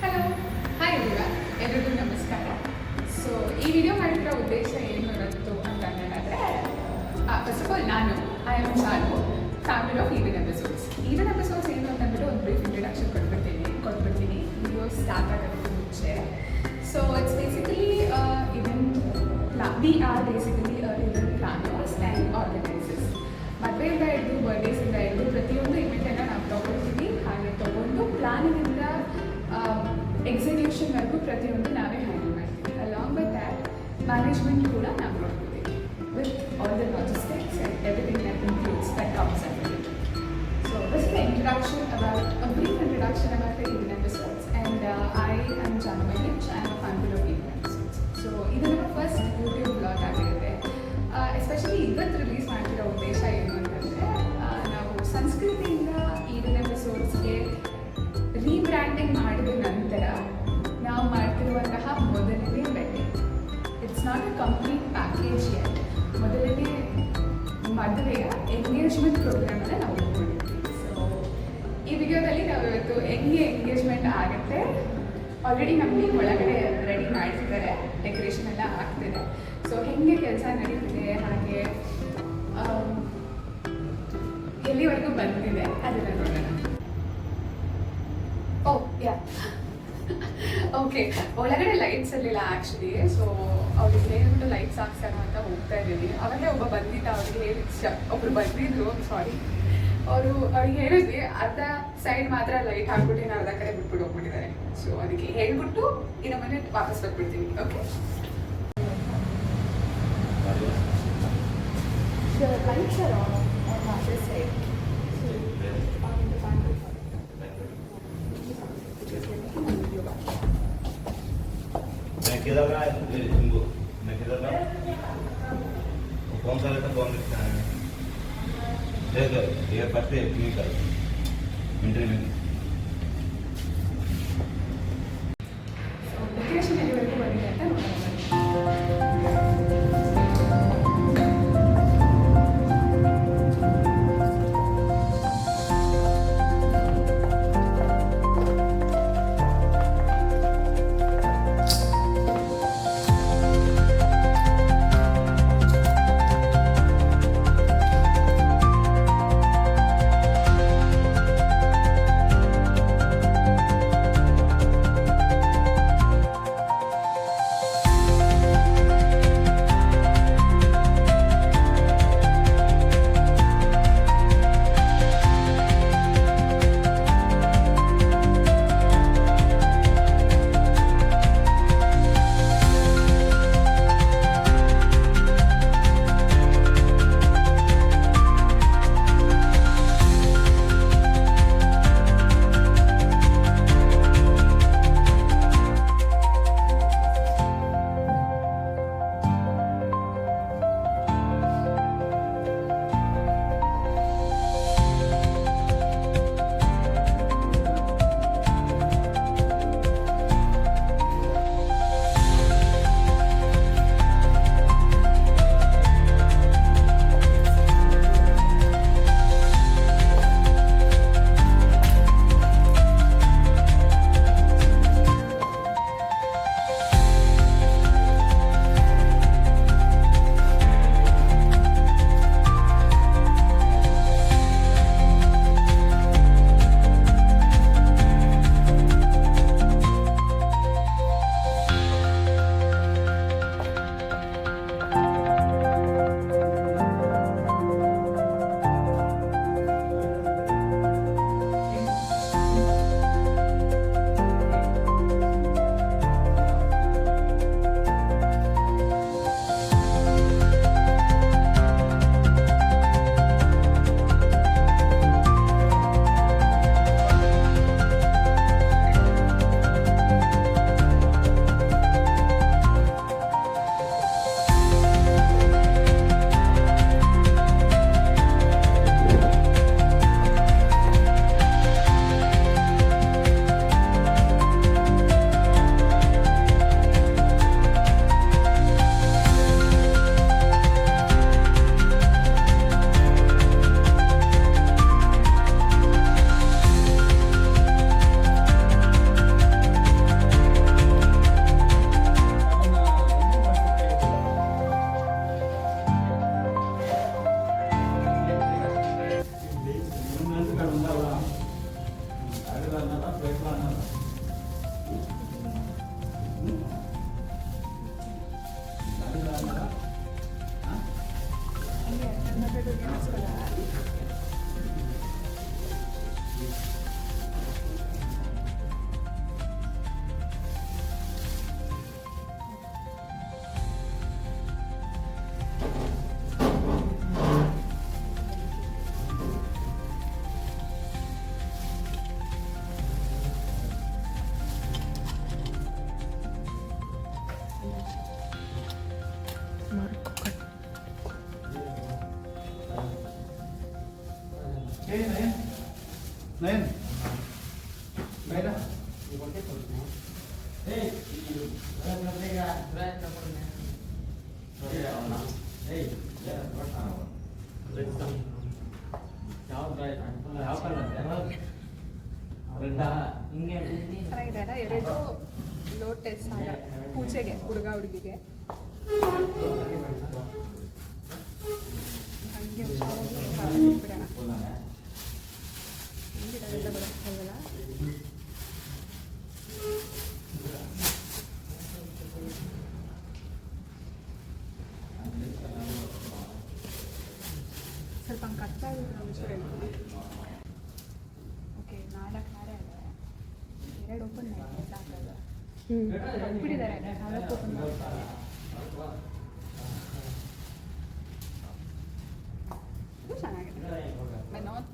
Hello hi ಎಲ್ರಿಗೂ ನಮಸ್ಕಾರ. So ಈ ವಿಡಿಯೋ ಮಾಡಿರೋ ಉದ್ದೇಶ ಏನು ಇರುತ್ತು ಅಂತ ಹೇಳಿದ್ರೆ, ಫಸ್ಟ್ ಆಫ್ ಆಲ್ ನಾನು I am Chanu, family of even episodes. Even episodes ಏನು ಅಂತಂದ್ಬಿಟ್ಟು ಒಂದು ಬ್ರೀಫ್ ಇಂಟ್ರಡಕ್ಷನ್ ಕೊಟ್ಬಿಡ್ತೀನಿ ವಿಡಿಯೋ ಸ್ಟಾರ್ಟ್ ಆಗೋದಕ್ಕೆ ಮುಂಚೆ. So it's basically we are basically event planners and organizers. ಮದುವೆಯಿಂದ ಹಿಡಿದು ಬರ್ಡೇಸಿಂದ ಹಿಡಿದು ಪ್ರತಿಯೊಂದು ಇವೆಂಟನ್ನು ನಾವು ತೊಗೊಳ್ತೀವಿ. ಹಾಗೆ ತೊಗೊಂಡು ಪ್ಲಾನಿಂಗಿಂದ ಎಕ್ಸಿಕ್ಯೂಷನ್ವರೆಗೂ ಪ್ರತಿಯೊಂದು ನಾವೇ ಹ್ಯಾಂಡಲ್ ಮಾಡ್ತೀವಿ. ಅಲಾಂಗ್ ವಿತ್ ದ್ಯಾಟ್ ಮ್ಯಾನೇಜ್ಮೆಂಟ್ ಕೂಡ ನಾವು ನೋಡ್ಕೊತೀವಿ with all the logistics and everything that includes that comes and it. So this is the introduction about a brief introduction about the Even Episodes, and I am Janu Mahesh. I am a fan of Even Episodes. So ಇದು ನಮ್ಮ first YouTube blog ಆಗಿರುತ್ತೆ. Especially ಇವತ್ತು release ಮಾಡ್ತಿರೋ ಉದ್ದೇಶ ಏನು ಅಂತಂದರೆ, ನಾವು ಸಂಸ್ಕೃತಿಯಿಂದ ಈವನ್ ಎಪಿಸೋಡ್ಸ್ಗೆ ರೀಬ್ರ್ಯಾಂಡಿಂಗ್ ಮಾಡಿದ ನಂತರ ನಾವು ಮಾಡ್ತಿರುವಂತಹ ಮೊದಲನೇ wedding. It's not a complete package yet. ಮೊದಲನೇ ಮದುವೆಯ ಎಂಗೇಜ್ಮೆಂಟ್ ಪ್ರೋಗ್ರಾಮನ್ನು ನಾವು ಇಟ್ಕೊಂಡಿರ್ತೀವಿ. ಸೊ ಈ ವಿಡಿಯೋದಲ್ಲಿ ನಾವು ಇವತ್ತು ಹೆಂಗೆ ಎಂಗೇಜ್ಮೆಂಟ್ ಆಗುತ್ತೆ, ಆಲ್ರೆಡಿ ನಮಗೆ ಒಳಗಡೆ ರೆಡಿ ಮಾಡಿರ್ತಾರೆ, ಡೆಕೋರೇಷನ್ ಎಲ್ಲ ಆಗ್ತಿದೆ. ಸೊ ಹೆಂಗೆ ಕೆಲಸ ನಡೀತಿದೆ, ಹಾಗೆ ಎಲ್ಲಿವರೆಗೂ ಬಂದಿದೆ ಅದನ್ನು ನೋಡೋಣ. ಯಾ ಓಕೆ, ಒಳಗಡೆ ಲೈಟ್ಸ್ ಇರಲಿಲ್ಲ ಆ್ಯಕ್ಚುಲಿ. ಸೊ ಅವ್ರಿಗೆ ಹೇಳ್ಬಿಟ್ಟು ಲೈಟ್ಸ್ ಹಾಕ್ಸೋಣ ಅಂತ ಹೋಗ್ತಾ ಇದ್ದೀವಿ. ಅವಾಗಲೇ ಒಬ್ಬರು ಬಂದಿದ್ರು, ಸಾರಿ, ಅವ್ರಿಗೆ ಹೇಳಿದ್ವಿ, ಅರ್ಧ ಸೈಡ್ ಮಾತ್ರ ಲೈಟ್ ಹಾಕ್ಬಿಟ್ಟು ಅರ್ಧ ಕಡೆ ಬಿಟ್ಬಿಟ್ಟು ಹೋಗ್ಬಿಟ್ಟಿದ್ದಾರೆ. ಸೊ ಅದಕ್ಕೆ ಹೇಳ್ಬಿಟ್ಟು ಇನ್ನು ಮನೆ ವಾಪಸ್ ಬಂದ್ಬಿಡ್ತೀವಿ. Okay, lights are on this side. किधर रहा है तुमको? मैं किधर रहा? कौन सा लेटर कौन लिखता है? देखो ये पढ़ते क्लिनिकल इंटरव्यू. ಡೆಕೋರೇಷನ್ ಎಲ್ಲಿವರೆಗೂ ಬಂದಿದೆ ಅಂತ ನೋಡೋಣ. ನಯನ್ ಚೆನ್ನಾಗಿದೆ ಅಲ್ಲ, ಎರಡು ಲೋಟಸ್ ಹಾರ ಪೂಜೆಗೆ ಹುಡುಗ ಹುಡುಗಿಗೆ ಹಂಗೆ ಹುಷಾರಾಗಿ ಬಿಡೋಣ. ಹೆಂಗಿರೋದೆಲ್ಲ ಬರೋಕ್ಕಾಗಲ್ಲ. ಸ್ವಲ್ಪ ಹಂಗೆ ಕಷ್ಟ ಆಗುತ್ತೆ ಒಂಚೂರು. ಓಕೆ, 4 ಹಾರ ಇದೆ, 2 ಓಪನ್ ಮಾಡಿದೆ ಸಾಕಲ್ಲ. ಬಿಟ್ಟಿದ್ದಾರೆ 4 ಓಪನ್ ಮಾಡ್ತಾರೆ. ಇದು ಚೆನ್ನಾಗಿದೆ. ನಾಟ್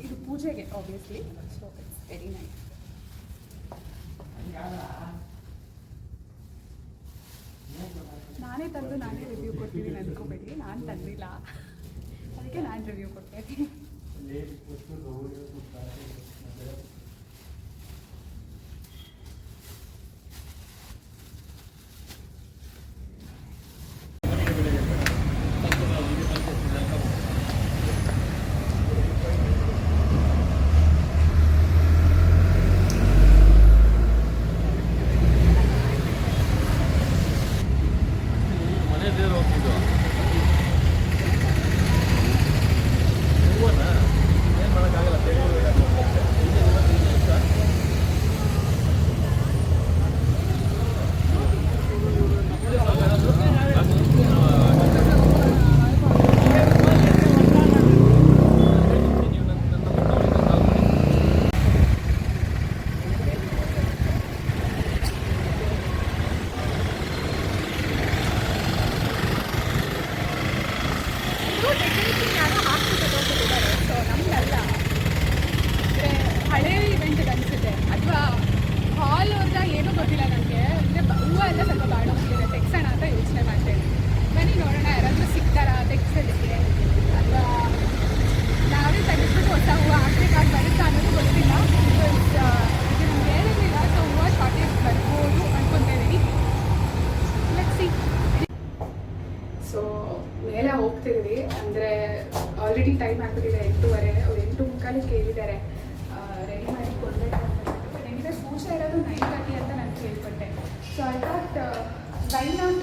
ಇದು ಪೂಜೆಗೆ obviously, so it's very nice. ನಾನೇ ತಂದು ನಾನೇ ರಿವ್ಯೂ ಕೊಡ್ತಿದ್ದೀನಿ ಅಂದ್ಕೋಬೇಡಿ, ನಾನು ತಂದಿಲ್ಲ, ಅದಕ್ಕೆ ನಾನು ರಿವ್ಯೂ ಕೊಡ್ತೀನಿ. ಹಳೆ ಇವೆಂಟ್ ಅನಿಸುತ್ತೆ, ಅಥವಾ ಹಾಲ್ ಅವ್ರದ ಏನೂ ಗೊತ್ತಿಲ್ಲ ನನಗೆ. ಅಂದರೆ ಹೂವು ಎಲ್ಲ ಸ್ವಲ್ಪ ಬಾಡೋಗ್ತಿದೆ, ತೆಗ್ಸೋಣ ಅಂತ ಯೋಚನೆ ಮಾಡ್ತೇನೆ. ಬನ್ನಿ ನೋಡೋಣ, ಯಾರಾದರೂ ಸಿಗ್ತಾರಾ ತೆಗ್ಸೋದಕ್ಕೆ, ಅಥವಾ ನಾವೇ ತೆಗೆದ್ಬಿಟ್ಟು ಹೊಸ ಹೂವು ಹಾಕ್ಬೇಕಾಗಿ ಬರುತ್ತಾ ಅನ್ನೋದು ಗೊತ್ತಿಲ್ಲ. ಇದು ನಮ್ಗೆ ಹೇಳಿರಲಿಲ್ಲ, ಸೊ ಹೂವು ಶಾರ್ಟೇಜ್ ಬರ್ಬೋದು ಅನ್ಕೊತಿದ್ದೀನಿ. Let's see. ಸೊ ಮೇಲೆ ಹೋಗ್ತಿದ್ವಿ, ಅಂದರೆ ಆಲ್ರೆಡಿ ಟೈಮ್ ಆಗ್ಬಿಟ್ಟಿದೆ 8:30. ಅವ್ರು 8:45 ಕೇಳಿದ್ದಾರೆ ರೆಡಿ ಮಾಡಿ ಕೊಡಬೇಕು ಅಂತ. ನನಗೆ ಪೂಜೆ ಇರೋದು 9:30 ಅಂತ ನಾನು ಕೇಳ್ಪಟ್ಟೆ. So I thought why not,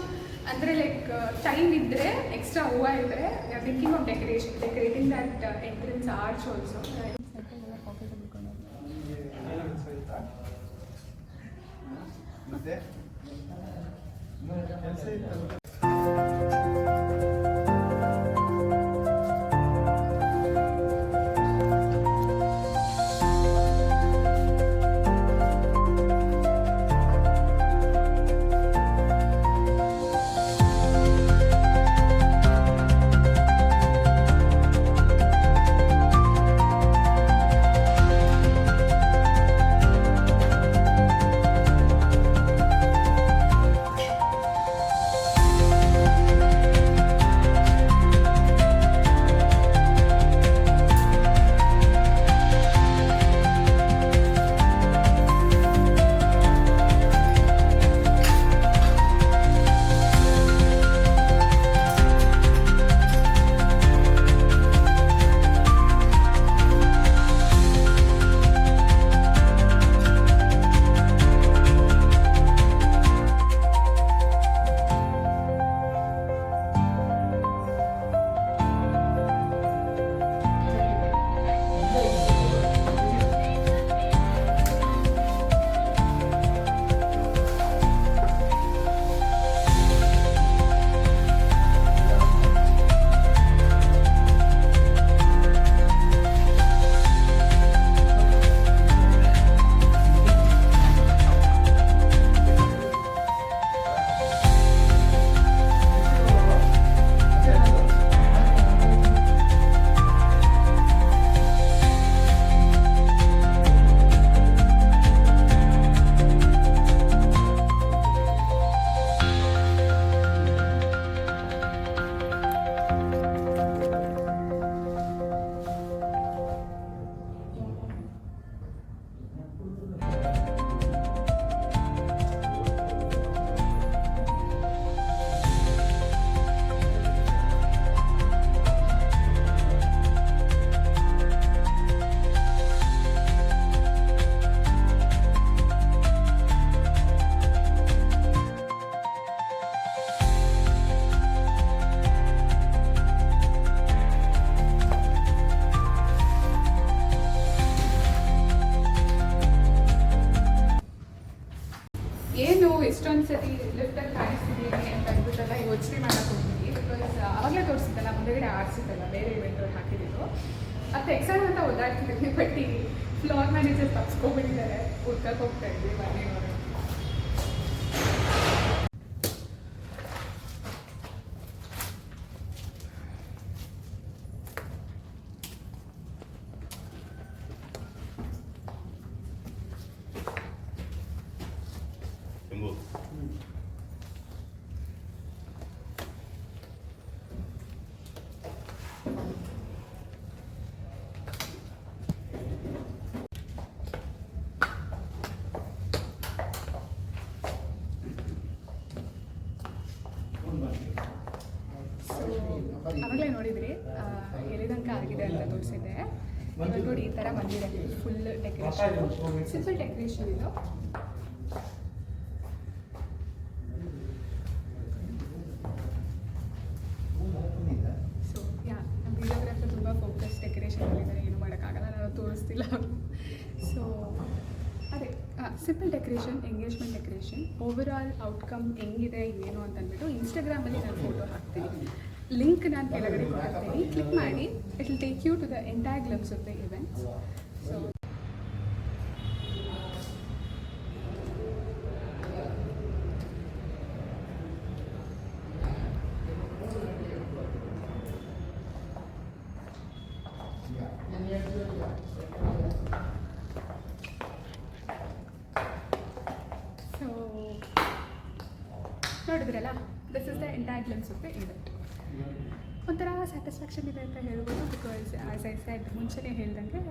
ಅಂದರೆ ಲೈಕ್ ಟೈಮ್ ಇದ್ದರೆ, ಎಕ್ಸ್ಟ್ರಾ ಹೂವು ಇದ್ದರೆ, thinking of decorating that entrance arch also. ಮತ್ತೆ ಕೆಲಸ ಇತ್ತು. ಇಷ್ಟೊಂದು ಸತಿ ಲಿಫ್ಟಲ್ಲಿ ಕಾಣಿಸ್ತಿದ್ದೀನಿ ಅಂತ ಅಂದ್ಬಿಟ್ಟೆಲ್ಲ ಯೋಚನೆ ಮಾಡೋಕೆ ಹೋಗ್ತೀನಿ. ಬಿಕಾಸ್ ಅವಾಗಲೇ ತೋರಿಸಿದ್ದಲ್ಲ, ಮುಂದೆಗಡೆ ಆರಿಸಿದ್ದಲ್ಲ, ಬೇರೆ ಇವೆಂಟ್ ಹಾಕಿದ್ದು ಅದು ಎಕ್ಸಾಮ್ ಅಂತ ಓದಾಡ್ತಿದ್ದೀನಿ. ಬಟ್ ಈ ಫ್ಲೋರ್ ಮ್ಯಾನೇಜರ್ ತಪ್ಸ್ಕೊಬಿಟ್ಟಿದ್ದಾರೆ, ಹುಡ್ಕಕ್ಕೆ ಹೋಗ್ತಾ ಇದ್ವಿ ಮನೆ ಹೊರಗೆ. ಎಂಬು ಆವಾಗಲೇ ನೋಡಿದ್ರಿ ಎಲ್ಲಿದಂಕ ಆಗಿದೆ ಅಂತ ತೋರಿಸಿದ್ದೆ. ಇವಾಗ ನೋಡಿ ಈ ಥರ ಬಂದಿದೆ, ಫುಲ್ ಡೆಕೋರೇಷನ್, ಸಿಂಪಲ್ ಡೆಕೋರೇಷನ್ ಇದು. ಸೊ ಯಾ ನಮ್ಮ ವಿಡಿಯೋಗ್ರಾಫರ್ ತುಂಬ ಫೋಕಸ್ ಡೆಕೋರೇಷನ್ ಮಾಡಿದ್ದಾರೆ, ಏನು ಮಾಡೋಕ್ಕಾಗಲ್ಲ, ನಾನು ತೋರಿಸ್ತಿಲ್ಲ. ಸೊ ಅದೇ simple decoration, engagement decoration, over all outcome ಹೆಂಗಿದೆ ಏನು ಅಂತ ಅಂದ್ಬಿಟ್ಟು ಇನ್ಸ್ಟಾಗ್ರಾಮಲ್ಲಿ ನಾನು ಫೋಟೋ ಹಾಕ್ತೀನಿ. ಲಿಂಕ್ ನಾನು ಕೆಳಗಡೆ ಕೊಟ್ಟಿರ್ತೀನಿ, ಕ್ಲಿಕ್ ಮಾಡಿ, it will take you to the entire glimpse of the events. So ನೋಡಿದ್ರಲ್ಲ, this is the entire glimpse of the event. ಒಂಥರ ಸ್ಯಾಟಿಸ್ಫ್ಯಾಕ್ಷನ್ ಇದೆ ಅಂತ ಹೇಳ್ಬೋದು. ಬಿಕಾಸ್ ಆಸ್ ಐ ಸೆಡ್, ಮುಂಚೆನೇ ಹೇಳ್ದಂಗೆ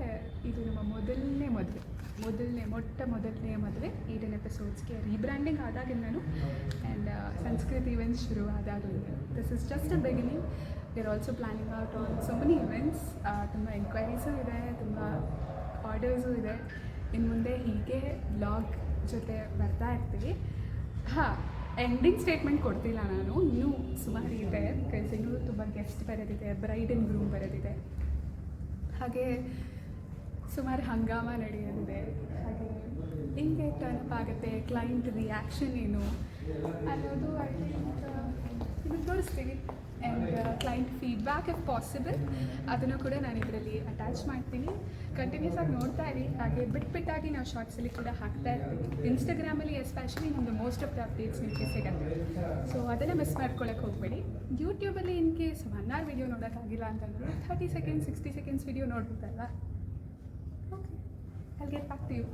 ಇದು ನಮ್ಮ ಮೊದಲನೇ ಮದುವೆ 8 ಎಪಿಸೋಡ್ಸ್ಗೆ ರೀಬ್ರ್ಯಾಂಡಿಂಗ್ ಆದಾಗಿಂದನು ಆ್ಯಂಡ್ ಸಂಸ್ಕೃತಿ ಇವೆಂಟ್ಸ್ ಶುರು ಆದಾಗಿಂದ. This is just a beginning. We are also planning out on so many events. ತುಂಬ ಎಂಕ್ವೈರೀಸು ಇದೆ, ತುಂಬ ಆರ್ಡರ್ಸು ಇದೆ. ಇನ್ನು ಮುಂದೆ ಹೀಗೆ ವ್ಲಾಗ್ ಜೊತೆ ಬರ್ತಾ ಇರ್ತೀವಿ. ಹಾಂ, ಎಂಡಿಂಗ್ ಸ್ಟೇಟ್ಮೆಂಟ್ ಕೊಡ್ತಿಲ್ಲ ನಾನು, ಇನ್ನೂ ಸುಮಾರು ಇದೆ. ಬಿಕಾಸ್ ಇನ್ನೂ ತುಂಬ ಗೆಸ್ಟ್ ಬರೋದಿದೆ, ಬ್ರೈಡ್ ಆ್ಯಂಡ್ ಗ್ರೂಮ್ ಬರೋದಿದೆ, ಹಾಗೆ ಸುಮಾರು ಹಂಗಾಮ ನಡೆಯೋದಿದೆ. ಹಾಗೆ ಹಿಂಗೆ ಟರ್ನಪ್ ಆಗುತ್ತೆ, ಕ್ಲೈಂಟ್ ರಿಯಾಕ್ಷನ್ ಏನು ಅನ್ನೋದು ಐ ಥಿಂಕ್ ನಿಮಗೆ ತೋರಿಸ್ತೀವಿ. And client feedback if possible ಅದನ್ನು ಕೂಡ ನಾನು ಇದರಲ್ಲಿ ಅಟ್ಯಾಚ್ ಮಾಡ್ತೀನಿ. ಕಂಟಿನ್ಯೂಸ್ ಆಗಿ ನೋಡ್ತಾ ಇರಿ. ಹಾಗೆ ಬಿಟ್ಟಾಗಿ ನಾವು ಶಾರ್ಟ್ಸಲ್ಲಿ ಕೂಡ ಹಾಕ್ತಾ ಇರ್ತೀವಿ. ಇನ್ಸ್ಟಾಗ್ರಾಮಲ್ಲಿ ಎಸ್ಪೆಷಲಿ ನಮ್ಮದು ಮೋಸ್ಟ್ ಆಫ್ ದ ಅಪ್ಡೇಟ್ಸ್ ನಿಮಗೆ ಸಿಗುತ್ತೆ. ಸೊ ಅದನ್ನು ಮಿಸ್ ಮಾಡ್ಕೊಳ್ಳೋಕೆ ಹೋಗಬೇಡಿ. ಯೂಟ್ಯೂಬಲ್ಲಿ ಇನ್ ಕೇಸ್ 1 hour ವಿಡಿಯೋ ನೋಡೋಕ್ಕಾಗಿಲ್ಲ ಅಂತಂದರೆ 30 seconds 60 seconds ವಿಡಿಯೋ ನೋಡ್ಬೋದಲ್ವಾ? Okay, I'll get back to you.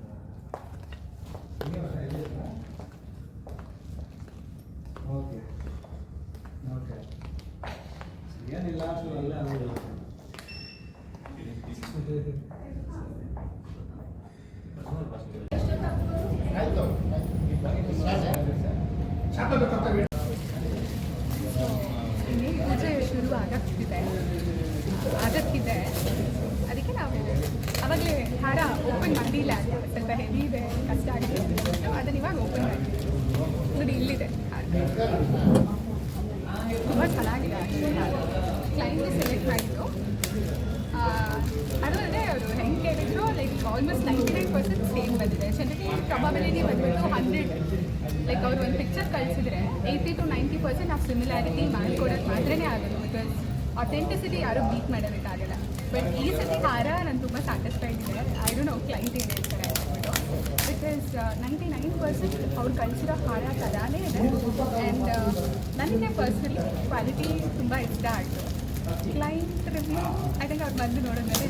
Okay okay, ಏನಿಲ್ಲ ಅಲ್ಲ ಆಯ್ತು. ಇನ್ನೇನು ಪೂಜೆ ಶುರು ಆಗಕ್ಕಿದೆ. ಅದಕ್ಕೆ ನಾವು ಆವಾಗಲೇ ಹಾರ ಓಪನ್ ಮಾಡಿಲ್ಲ, ಅದು ಸ್ವಲ್ಪ ಹೆವಿ ಇದೆ, ಕಷ್ಟ ಆಗಿದೆ. ಅದನ್ನು ಇವಾಗ ಓಪನ್ ಮಾಡ್ತೀವಿ. ನೋಡಿ, ಇಲ್ಲಿದೆ ಹಾರ, ತುಂಬ ಚೆನ್ನಾಗಿದೆ. ಕ್ಲೈಂಟ್ ಸೆಲೆಕ್ಟ್ ಮಾಡಿದ್ದು ಅದು ಅದೇ ಅವರು ಹೆಂಗೆ ಕೇಳಿದ್ರು, ಲೈಕ್ ಆಲ್ಮೋಸ್ಟ್ 99% ಸೇಮ್ ಬಂದಿದೆ. ಜನರಿಗೆ ಪ್ರಾಬಬಿಲಿಟಿ ಬಂದ್ಬಿಟ್ಟು 100. ಲೈಕ್ ಅವರು ಒಂದು ಪಿಕ್ಚರ್ ಕಳಿಸಿದ್ರೆ 80 to 90% ಆ ಸಿಮಿಲಾರಿಟಿ ಮಾಡ್ಕೊಡೋಕ್ಕೆ ಮಾತ್ರನೇ ಆಗೋದು. ಬಿಕಾಸ್ ಅಥೆಂಟಿಸಿಟಿ ಯಾರೂ ಬೀಟ್ ಮಾಡೋದಕ್ಕಾಗಲ್ಲ. ಬಟ್ ಈ ಸತಿ ಹಾರ ನಾನು ತುಂಬ ಸ್ಯಾಟಿಸ್ಫೈಡ್ ಇದೆ. ಐ ಡೋಂಟ್ ನೋ ಕ್ಲೈಂಟ್ ಏನು ಹೇಳ್ತಾರೆ ಅಂದ್ಬಿಟ್ಟು. ಬಿಕಾಸ್ 99% ಅವ್ರು ಕಳಿಸಿರೋ ಹಾರ ಥರಾನೇ ಇದೆ. ಆ್ಯಂಡ್ ನನಗೆ ಪರ್ಸ್ನಲಿ ಕ್ವಾಲಿಟಿ ತುಂಬ ಇಷ್ಟ ಆಯಿತು. ಕ್ಲೈಂಟ್ ರಿವ್ಯೂ ಐ ಥಿಂಕ್ ಅವ್ರು ಬಂದು ನೋಡಿದ್ಮೇಲೆ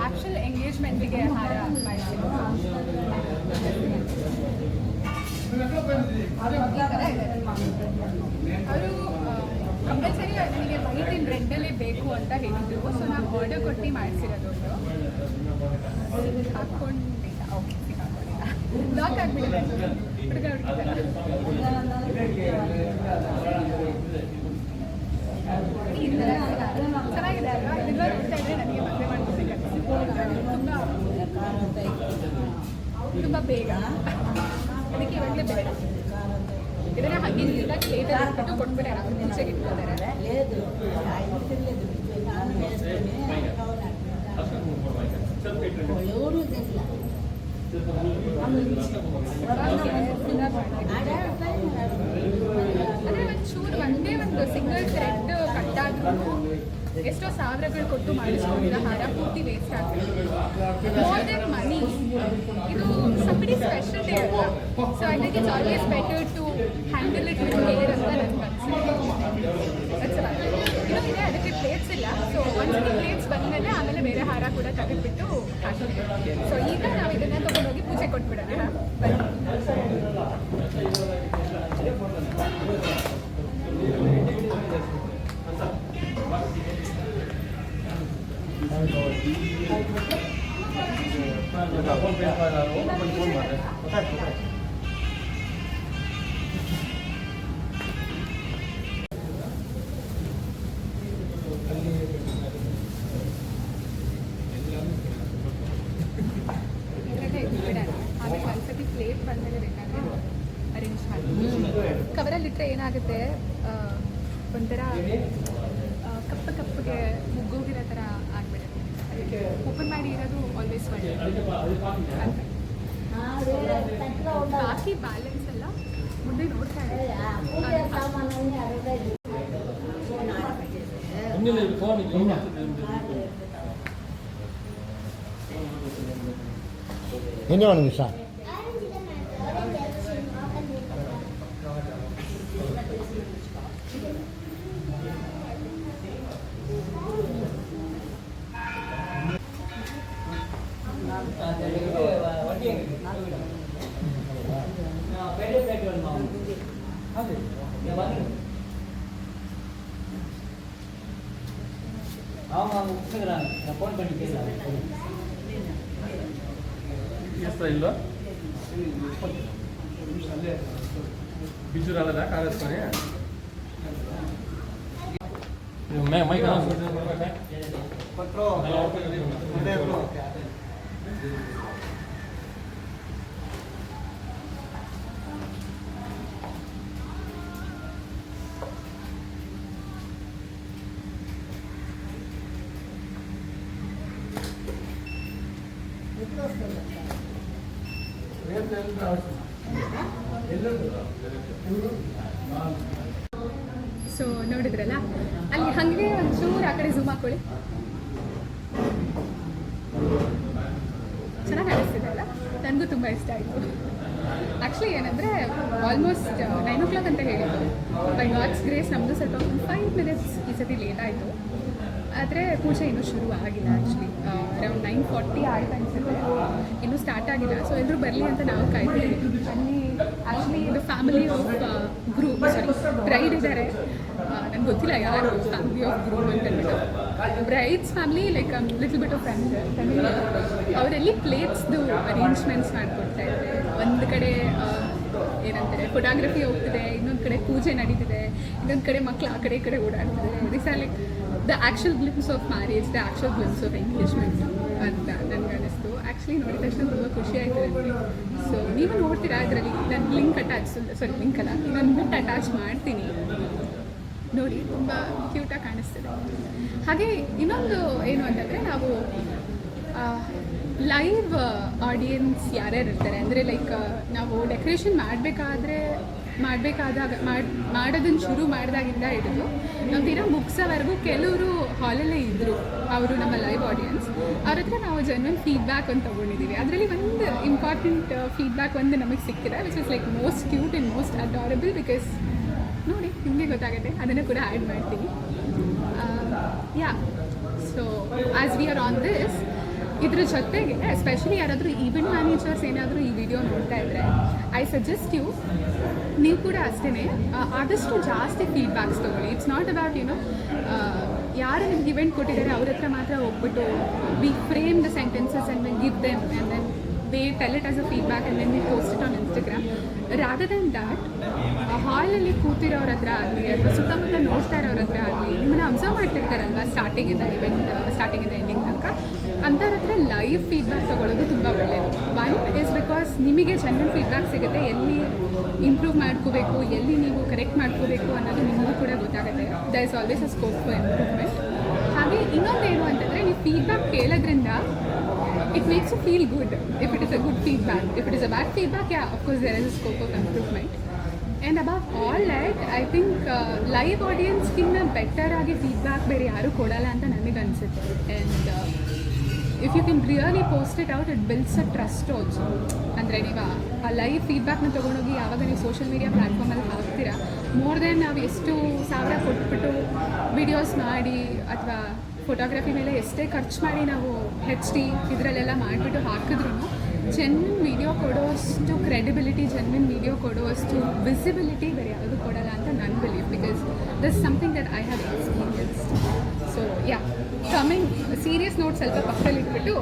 ಆ್ಯಕ್ಚುಲ್ ಎಂಗೇಜ್ಮೆಂಟಿಗೆ ಹಾರ ಮಾಡಿದ್ರು. ಅವರು ಕಂಪಲ್ಸರಿ ನನಗೆ ವೈಟ್ ಇನ್ ರೆಡ್ಡಲ್ಲೇ ಬೇಕು ಅಂತ ಹೇಳಿದ್ರು. ಸೊ ನಾವು ಆರ್ಡರ್ ಕೊಟ್ಟು ಮಾಡಿಸಿರೋದು ಹಾಕ್ಕೊಂಡಿಲ್ಲ. ಓಕೆ, ಸಿಕ್ಕಾಕೊಂಡಿಲ್ಲ, ಲಾಕ್ ಆಗಿಬಿಟ್ಟಿದೆ ಹುಡುಗ ಚೆನ್ನಾಗಿದೆ ಅಲ್ವಾ? ಇದೆಲ್ಲ ನೋಡ್ತಾ ಇದ್ರೆ ನನಗೆ ಮದುವೆ ಮಾಡ್ಕೊಬೇಕಂತ ತುಂಬ ಬೇಗ, ಅದಕ್ಕೆ ಇವಾಗಲೇ ಬೇಡ. ಇದನ್ನ ಹಾಗೆ ನೀಟಾಗಿ ಪ್ಲೇಟಲ್ಲಿ ಇಟ್ಬಿಟ್ಟು ಕೊಟ್ಬಿಟ್ಟೆ, ನಾವು ಮುಂಚೆಗೆ ಇಟ್ಕೊತಾರೆ. ಅಂದರೆ ಒಂಚೂರು ಒಂದೇ ಒಂದು ಸಿಂಗಲ್ ಥ್ರೆಡ್ ಕಟ್ಟಾದ್ರೂ ಎಷ್ಟೋ ಸಾವಿರಗಳು ಕೊಟ್ಟು ಮಾಡಿಸ್ಕೊಂಡಿರೋ ಹಾರ ಪೂರ್ತಿ ವೇಸ್ಟ್ ಆಗ್ತದೆ. ಮೋರ್ ದೆನ್ ಮನಿ, ಇದು ಸಂಬಡಿ ಸ್ಪೆಷಲ್ ಡೇ ಅಲ್ಲ. So I think it's always better to handle it with care ಅಂತ ನನಗೆ ಅನಿಸುತ್ತೆ. ಇನ್ನೂ ಇದೆ, ಅದಕ್ಕೆ ಪ್ಲೇಟ್ಸ್ ಇಲ್ಲ. ಸೊ ಒಂದ್ಸತಿ ಪ್ಲೇಟ್ಸ್ ಬಂದಮೇಲೆ ಆಮೇಲೆ ಬೇರೆ ಹಾರ ಕೂಡ ತೆಗೆದುಬಿಟ್ಟು ಹಾಕ್ತೀವಿ. ಸೊ ಈಗ ನಾವು ಇದನ್ನು ತೊಗೊಂಡೋಗಿ ಪೂಜೆ ಕೊಟ್ಬಿಡೋಣ. ಆಮೇಲೆ ಒಂದ್ಸತಿ ಪ್ಲೇಟ್ ಬಂದಮೇಲೆ ಬೇಕಾದ್ರೆ ಅರೇಂಜ್ ಮಾಡಿ ಕವರಲ್ಲಿ ಇಟ್ಟರೆ ಏನಾಗುತ್ತೆ, ಒಂಥರ ಕಪ್ಪಗೆ ಮುಗ್ಗೋಗಿರೋ ಥರ ಆಗ್ಬಿಡುತ್ತೆ. ಅದಕ್ಕೆ ಓಪನ್ ಮಾಡಿ ಇರೋದು ಆಲ್ವೇಸ್ ಬಾಕಿ ಬ್ಯಾಲೆನ್ಸ್ ಎಲ್ಲ ಮುಂದೆ ನೋಡ್ತಾ என்ன வேணும் நிஷா? அவங்க ஃபோன் பண்ணி கேட்கலாம். ಇಲ್ಲ ಬಿಜು ರಾಲದ ಕಾಲೇಸ್ಕೊನೆ ಮೈಕ್ ಕೊಟ್ಟರು ಸೊ ನೋಡಿದ್ರಲ್ಲ, ಅಲ್ಲಿ ಹಾಗೆ ಒಂಚೂರು ಆ ಕಡೆ ಝೂಮ್ ಹಾಕೊಳ್ಳಿ. ಚೆನ್ನಾಗಿ ಕಾಣಿಸ್ತಿದೆ ಅಲ್ಲ? ನನಗೂ ತುಂಬ ಇಷ್ಟ ಆಯಿತು. ಆ್ಯಕ್ಚುಲಿ ಏನಂದರೆ ಆಲ್ಮೋಸ್ಟ್ 9 o'clock ಅಂತ ಹೇಳಿದ್ದು. ಬೈ ಗಾಡ್ಸ್ ಗ್ರೇಸ್ ನಮ್ಮದು ಸ್ವಲ್ಪ 5 minutes ಈ ಸತಿ ಲೇಟ್ ಆಯಿತು. ಆದರೆ ಪೂಜೆ ಇನ್ನೂ ಶುರು ಆಗಿಲ್ಲ. ಆ್ಯಕ್ಚುಲಿ ಅರೌಂಡ್ 9:40 ಆಯ್ತು ಅನಿಸುತ್ತೆ, ಇನ್ನೂ ಸ್ಟಾರ್ಟ್ ಆಗಿಲ್ಲ. ಸೊ ಎಲ್ಲರೂ ಬರಲಿ ಅಂತ ನಾವು ಕಾಯ್ತೀವಿ. ಅಲ್ಲಿ ಆ್ಯಕ್ಚುಲಿ ಇದು family of group, sorry bride ಇದ್ದಾರೆ. ನನಗೆ ಗೊತ್ತಿಲ್ಲ ಯಾರು ಫ್ಯಾಮಿಲಿ ಆಫ್ ಗ್ರೂಪ್ ಅಂತಂದ್ಬಿಟ್ಟು. Bryde's family like little bit of family, ಅವರಲ್ಲಿ ಪ್ಲೇಟ್ಸ್ದು ಅರೇಂಜ್ಮೆಂಟ್ಸ್ ಮಾಡಿಕೊಡ್ತಾ ಇದ್ದಾರೆ. ಒಂದು ಕಡೆ ಏನಂತಾರೆ ಫೋಟೋಗ್ರಫಿ ಹೋಗ್ತಿದೆ, ಇನ್ನೊಂದು ಕಡೆ ಪೂಜೆ ನಡೀತಿದೆ, ಇನ್ನೊಂದು ಕಡೆ ಮಕ್ಕಳು ಆ ಕಡೆ ಈ ಕಡೆ ಓಡಾಡ್ತಿದ್ದಾರೆ. This are like the actual glimpse of marriage, the actual glimpse of engagement ಅಂತ ನನಗೆ ಅನ್ನಿಸ್ತು. ಆ್ಯಕ್ಚುಲಿ ನೋಡಿದ ತಕ್ಷಣ ತುಂಬ ಖುಷಿ ಆಯಿತು ನನಗೆ. ಸೊ ನೀವು ನೋಡ್ತೀರಾ, ಇದರಲ್ಲಿ ನಾನು ಲಿಂಕ್ ಲಿಂಕ್ ಅಲ್ಲ, ಇನ್ನೊಂದು ಅಟ್ಯಾಚ್ ಮಾಡ್ತೀನಿ ನೋಡಿ. ತುಂಬ ಕ್ಯೂಟಾಗಿ ಕಾಣಿಸ್ತಿದೆ. ಹಾಗೆ ಇನ್ನೊಂದು ಏನು ಅಂತಂದರೆ, ನಾವು ಲೈವ್ ಆಡಿಯನ್ಸ್ ಯಾರ್ಯಾರು ಇರ್ತಾರೆ ಅಂದರೆ ಲೈಕ್ ನಾವು ಡೆಕೋರೇಷನ್ ಮಾಡೋದನ್ನು ಶುರು ಮಾಡಿದಾಗಿಂದ ಹಿಡಿದು ನಾವು ತೀರಾ ಮುಗಿಸೋವರೆಗೂ ಕೆಲವರು ಹಾಲಲ್ಲೇ ಇದ್ದರು. ಅವರು ನಮ್ಮ ಲೈವ್ ಆಡಿಯನ್ಸ್. ಅವ್ರ ಹತ್ರ ನಾವು ಜೆನ್ಯೂನ್ ಫೀಡ್ಬ್ಯಾಕ್ ಅಂತ ತೊಗೊಂಡಿದ್ದೀವಿ. ಅದರಲ್ಲಿ ಒಂದು ಇಂಪಾರ್ಟೆಂಟ್ ಫೀಡ್ಬ್ಯಾಕ್ ಒಂದು ನಮಗೆ ಸಿಕ್ಕಿದೆ, which is like most cute and most adorable. Because ನೋಡಿ ನಿಮಗೆ ಗೊತ್ತಾಗುತ್ತೆ, ಅದನ್ನು ಕೂಡ ಆ್ಯಡ್ ಮಾಡ್ತೀನಿ. Yeah, so as we are on this, ಇದ್ರ ಜೊತೆಗೆ ಎಸ್ಪೆಷಲಿ ಯಾರಾದರೂ ಈವೆಂಟ್ ಮ್ಯಾನೇಜರ್ಸ್ ಏನಾದರೂ ಈ ವಿಡಿಯೋ ನೋಡ್ತಾ ಇದ್ದರೆ, ಐ ಸಜೆಸ್ಟ್ ಯು, ನೀವು ಕೂಡ ಅಷ್ಟೇ ಆದಷ್ಟು ಜಾಸ್ತಿ ಫೀಡ್ಬ್ಯಾಕ್ಸ್ ತೊಗೊಳ್ಳಿ. ಇಟ್ಸ್ ನಾಟ್ ಅಬೌಟ್ ಯಾರು ನಿಮ್ಗೆ ಇವೆಂಟ್ ಕೊಟ್ಟಿದ್ದಾರೆ ಅವ್ರ ಹತ್ರ ಮಾತ್ರ ಹೋಗ್ಬಿಟ್ಟು we frame the sentences and then give them and then they tell it as a feedback and then we post it on Instagram. Rather than that, ಹಾಲಲ್ಲಿ ಕೂತಿರೋರ ಹತ್ರ ಆಗಲಿ ಅಥವಾ ಸುತ್ತಮುತ್ತ ನೋಡ್ತಾ ಇರೋರ ಹತ್ರ ಆಗಲಿ ನಿಮ್ಮನ್ನ ಅಬ್ಸರ್ವ್ ಮಾಡ್ತಿರ್ತಾರಲ್ವ ಸ್ಟಾರ್ಟಿಂಗಿಂದ ಎಂಡಿಂಗ್ ತನಕ ಅಂಥವ್ರ ಹತ್ರ ಲೈವ್ ಫೀಡ್ಬ್ಯಾಕ್ ತೊಗೊಳ್ಳೋದು ತುಂಬ ಒಳ್ಳೆಯದು. ಒನ್ ಇಸ್ ಬಿಕಾಸ್ ನಿಮಗೆ ಜನರಲ್ ಫೀಡ್ಬ್ಯಾಕ್ ಸಿಗುತ್ತೆ, ಎಲ್ಲಿ ಇಂಪ್ರೂವ್ ಮಾಡ್ಕೋಬೇಕು, ಎಲ್ಲಿ ನೀವು ಕರೆಕ್ಟ್ ಮಾಡ್ಕೋಬೇಕು ಅನ್ನೋದು ನಿಮಗೂ ಕೂಡ ಗೊತ್ತಾಗುತ್ತೆ. There is always a scope for improvement. ಹಾಗೆ ಇನ್ನೊಂದೇನು ಅಂತಂದರೆ ನೀವು ಫೀಡ್ಬ್ಯಾಕ್ ಕೇಳೋದ್ರಿಂದ it makes you feel good if it is a good feedback. If it is a bad feedback, yeah, of course there is a scope of improvement. And above all that, I think live audience ಗಿನ್ನ better ಆಗಿ feedback ಬೇರೆ ಯಾರೂ ಕೊಡಲ್ಲ ಅಂತ ನನಗೆ ಅನಿಸುತ್ತೆ. And if you can really post it out, it builds a trust also. ಅಂದರೆ ನೀವು ಆ ಲೈವ್ ಫೀಡ್ಬ್ಯಾಕ್ನ ತೊಗೊಂಡೋಗಿ ಯಾವಾಗ ನೀವು ಸೋಷಿಯಲ್ ಮೀಡಿಯಾ ಪ್ಲ್ಯಾಟ್ಫಾರ್ಮಲ್ಲಿ ಹಾಕ್ತೀರಾ, ಮೋರ್ ದೆನ್ ನಾವು ಎಷ್ಟು ಸಾವಿರ ಕೊಟ್ಬಿಟ್ಟು ವಿಡಿಯೋಸ್ ಮಾಡಿ ಅಥವಾ ಫೋಟೋಗ್ರಫಿ ಮೇಲೆ ಎಷ್ಟೇ ಖರ್ಚು ಮಾಡಿ ನಾವು HD ಇದರಲ್ಲೆಲ್ಲ ಮಾಡಿಬಿಟ್ಟು ಹಾಕಿದ್ರೂ ಜೆನ್ವಿನ್ ವೀಡಿಯೋ ಕೊಡುವಷ್ಟು ಕ್ರೆಡಿಬಿಲಿಟಿ, ಜೆನ್ವಿನ್ ವೀಡಿಯೋ ಕೊಡುವಷ್ಟು ವಿಸಿಬಿಲಿಟಿ ಬೇರೆ ಯಾವುದು ಕೊಡಲ್ಲ ಅಂತ ನನ್ನ believe. Because this something that I have experienced. So yeah, coming serious note ಸ್ವಲ್ಪ ಪಕ್ಕದಲ್ಲಿ ಇಟ್ಬಿಟ್ಟು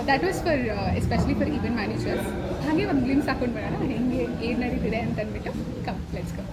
that was for especially for event managers. ಹಾಗೆ ಒಂದು ಗ್ಲಿಮ್ಸ್ ಹಾಕೊಂಡು ಬರೋಣ ಹೆಂಗೆ ಏನು ನಡೀತಿದೆ ಅಂತ ಅಂದ್ಬಿಟ್ಟು. Come let's come.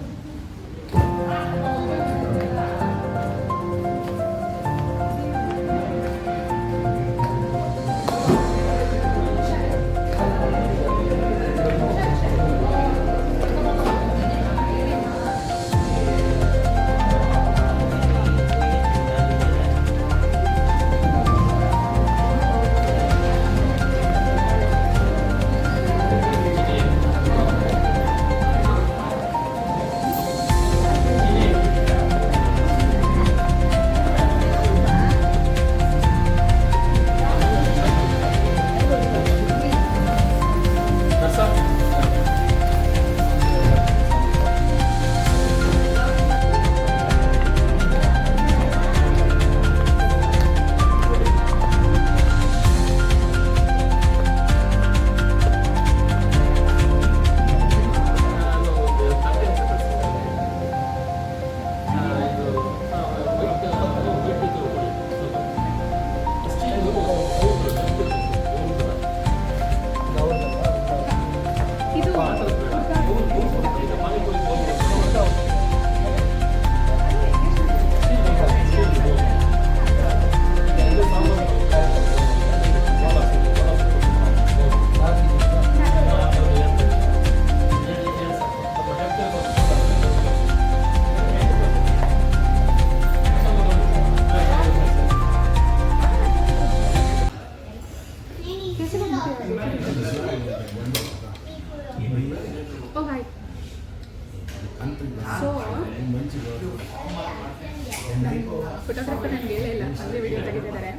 ಫೋಟೋಗ್ರಾಫರ್ ನನಗೆ ಹೇಳಿಲ್ಲ, ಅಲ್ಲೇ ವಿಡಿಯೋ ತೆಗೆದಿದ್ದಾರೆ.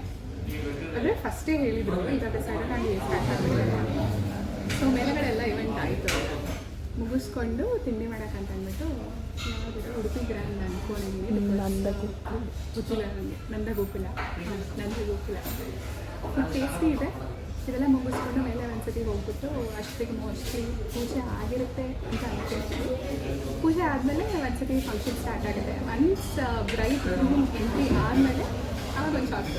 ಅಂದರೆ ಫಸ್ಟೇ ಹೇಳಿದರು ಇವಾಗ ಸಡನ್ನಾಗಿ ಸ್ಟಾರ್ಟ್ ಆಗಿದ್ದಾರೆ. ಸೊ ಮೇಲೆಗಡೆ ಎಲ್ಲ ಇವೆಂಟ್ ಆಯಿತು, ಮುಗಿಸ್ಕೊಂಡು ತಿಂಡಿ ಮಾಡೋಕ್ಕಂತ ಅಂದ್ಬಿಟ್ಟು ನಾವು ಉಡುಪಿ ಗ್ರ್ಯಾಂಡ್ ಅಂದ್ಕೊಂಡಿದ್ದೀನಿ. ಗೊತ್ತಿಲ್ಲ ನನಗೆ, ನಂದಗೋಕುಲ ಫುಡ್ ಟೇಸ್ಟಿ ಇದೆ. ಇದೆಲ್ಲ ಮುಗಿಸ್ಕೊಂಡು ಮೇಲೆ ಒಂದ್ಸತಿ ಹೋಗ್ಬಿಟ್ಟು ಅಷ್ಟಕ್ಕೆ ಮೋಸ್ಟ್ಲಿ ಪೂಜೆ ಆಗಿರುತ್ತೆ ಅಂತ ಅನ್ಕೊಳ್ತೀವಿ. ಪೂಜೆ ಆದಮೇಲೆ ಒಂದ್ಸತಿ ಫಂಕ್ಷನ್ ಸ್ಟಾರ್ಟ್ ಆಗುತ್ತೆ. ಒನ್ಸ್ ಬ್ರೈಟ್ ಎಂಟ್ರಿ ಆದಮೇಲೆ ಆವಾಗ ಒಂದು ಶಾರ್ಟ್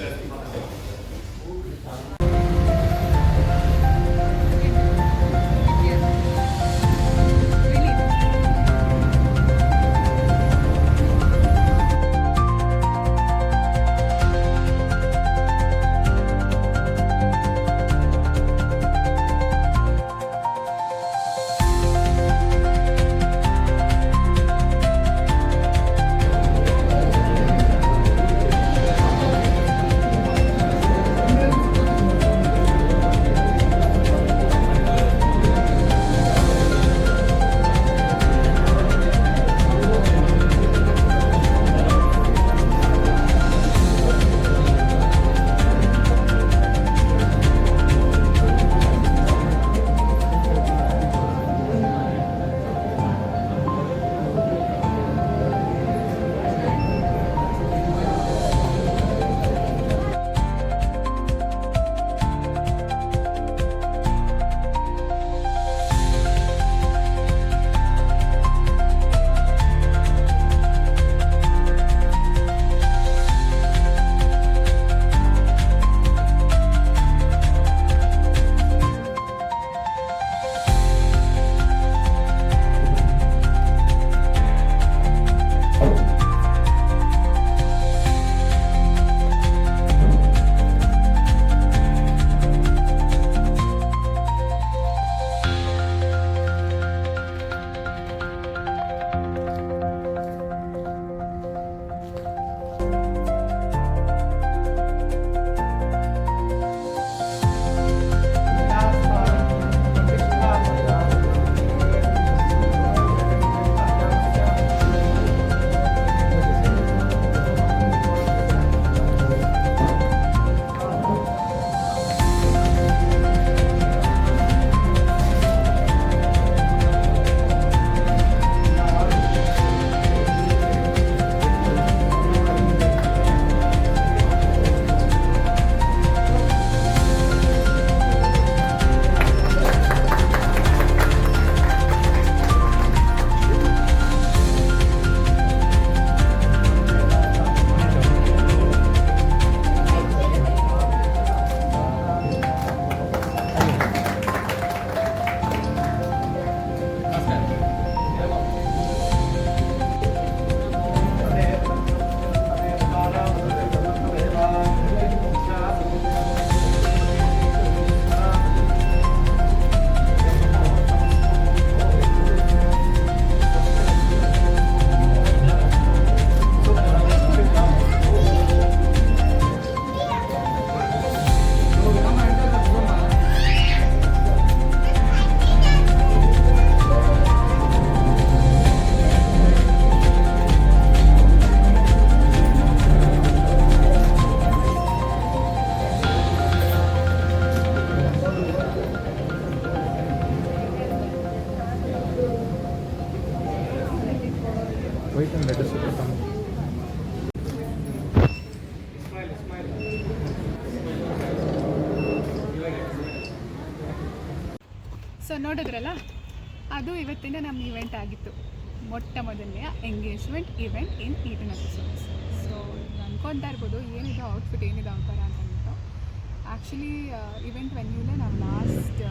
ಸೊ ನೋಡಿದ್ರಲ್ಲ, ಅದು ಇವತ್ತಿನ ನಮ್ಮ ಇವೆಂಟ್ ಆಗಿತ್ತು. ಮೊಟ್ಟ ಮೊದಲನೆಯ engagement event in even episodes. So ಅನ್ಕೊತಾ ಇರ್ಬೋದು ಏನಿದೆ ಔಟ್ಫಿಟ್, ಏನಿದೆ ಅವತಾರ ಅಂತ ಅಂದ್ಬಿಟ್ಟು. ಆ್ಯಕ್ಚುಲಿ ಇವೆಂಟ್ ವೆನ್ಯೂಲೇ ನಾವು ಲಾಸ್ಟ್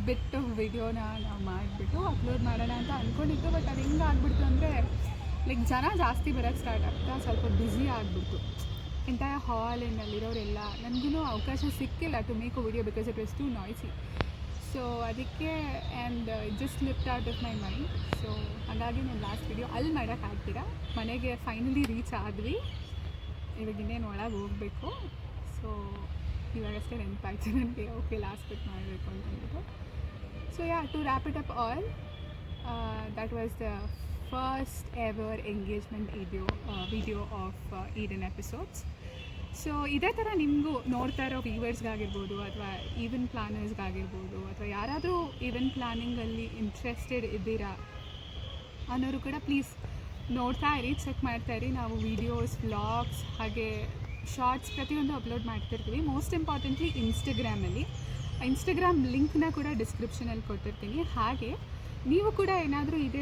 ಬಿಟ್ಟು ವಿಡಿಯೋನ ನಾವು ಮಾಡಿಬಿಟ್ಟು ಅಪ್ಲೋಡ್ ಮಾಡೋಣ ಅಂತ ಅಂದ್ಕೊಂಡಿದ್ದು. ಬಟ್ ಅದು ಹೆಂಗೆ ಆಗ್ಬಿಡ್ತು ಅಂದರೆ, ಲೈಕ್ ಜನ ಜಾಸ್ತಿ ಬರೋಕ್ಕೆ ಸ್ಟಾರ್ಟ್ ಆಗ್ತಾ ಸ್ವಲ್ಪ ಬ್ಯುಸಿ ಆಗಿಬಿಡ್ತು. ಎಂಟೈರ್ ಹಾಲಿನಲ್ಲಿರೋರೆಲ್ಲ ನನಗೂ ಅವಕಾಶ ಸಿಕ್ಕಿಲ್ಲ to make a video because it was too noisy. So ಅದಕ್ಕೆ and just slipped out of my mind. So ಹಾಗಾಗಿ ನಾನು ಲಾಸ್ಟ್ ವಿಡಿಯೋ ಅಲ್ಲಿ ಮಾಡೋಕ್ಕಾಗ್ತೀರಾ. ಮನೆಗೆ ಫೈನಲಿ ರೀಚ್ ಆದ್ವಿ. ಇವಾಗ ಇನ್ನೇನು ಒಳಗೆ ಹೋಗಬೇಕು. ಸೊ ಇವಾಗಷ್ಟೇ ನೆನಪಾಯ್ತು ನನಗೆ, ಓಕೆ ಲಾಸ್ಟ್ ಬಿಟ್ ಮಾಡಬೇಕು ಅಂತ ಅಂದ್ಬಿಟ್ಟು. So yeah, to wrap it up all, that was the first ever engagement video of Eden episodes. So ಇದೇ ಥರ ನಿಮಗೂ ನೋಡ್ತಾ ಇರೋ ವ್ಯೂವರ್ಸ್ಗಾಗಿರ್ಬೋದು ಅಥವಾ ಈವೆಂಟ್ ಪ್ಲಾನರ್ಸ್ಗಾಗಿರ್ಬೋದು ಅಥವಾ ಯಾರಾದರೂ ಈವೆಂಟ್ ಪ್ಲಾನಿಂಗಲ್ಲಿ ಇಂಟ್ರೆಸ್ಟೆಡ್ ಇದ್ದೀರಾ ಅನ್ನೋರು ಕೂಡ ಪ್ಲೀಸ್ ನೋಡ್ತಾ ಇರಿ, ಚೆಕ್ ಮಾಡ್ತಾ ಇರಿ. ನಾವು ವೀಡಿಯೋಸ್, ವ್ಲಾಗ್ಸ್ ಹಾಗೆ ಶಾರ್ಟ್ಸ್ ಪ್ರತಿಯೊಂದು ಅಪ್ಲೋಡ್ ಮಾಡ್ತಿರ್ತೀವಿ. ಮೋಸ್ಟ್ ಇಂಪಾರ್ಟೆಂಟ್ಲಿ ಇನ್ಸ್ಟಾಗ್ರಾಮ್ ಲಿಂಕ್ನ ಕೂಡ ಡಿಸ್ಕ್ರಿಪ್ಷನಲ್ಲಿ ಕೊಟ್ಟಿರ್ತೀನಿ. ಹಾಗೆ ನೀವು ಕೂಡ ಏನಾದರೂ ಇದೇ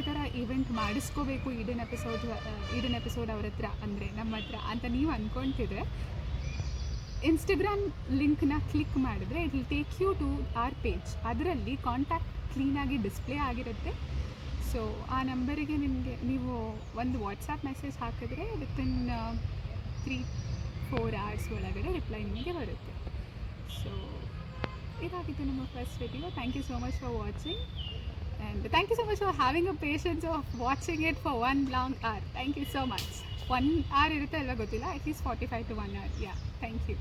ಥರ ಇವೆಂಟ್ ಮಾಡಿಸ್ಕೋಬೇಕು ಈಡನ್ ಎಪಿಸೋಡ್ ಅವ್ರ ಹತ್ರ, ಅಂದರೆ ನಮ್ಮ ಹತ್ರ ಅಂತ ನೀವು ಅಂದ್ಕೊತಿದ್ರೆ ಇನ್ಸ್ಟಾಗ್ರಾಮ್ ಲಿಂಕ್ನ ಕ್ಲಿಕ್ ಮಾಡಿದ್ರೆ it will take you to our page. ಅದರಲ್ಲಿ ಕಾಂಟ್ಯಾಕ್ಟ್ ಕ್ಲೀನಾಗಿ ಡಿಸ್ಪ್ಲೇ ಆಗಿರುತ್ತೆ. ಸೊ ಆ ನಂಬರಿಗೆ ನೀವು ಒಂದು ವಾಟ್ಸಾಪ್ ಮೆಸೇಜ್ ಹಾಕಿದ್ರೆ ವಿತಿನ್ 3-4 hours ಒಳಗಡೆ ರಿಪ್ಲೈ ನಿಮಗೆ ಬರುತ್ತೆ. ಸೊ ಇದಾಗಿತ್ತು ನಮ್ಮ first video. Thank you so much for watching and thank you so much for having a patience of watching it for 1 long hour. Thank you so much. 1 hour ಇರುತ್ತೆ ಅಲ್ವಾ ಗೊತ್ತಿಲ್ಲ, at least 45 to 1 hour. Yeah, thank you.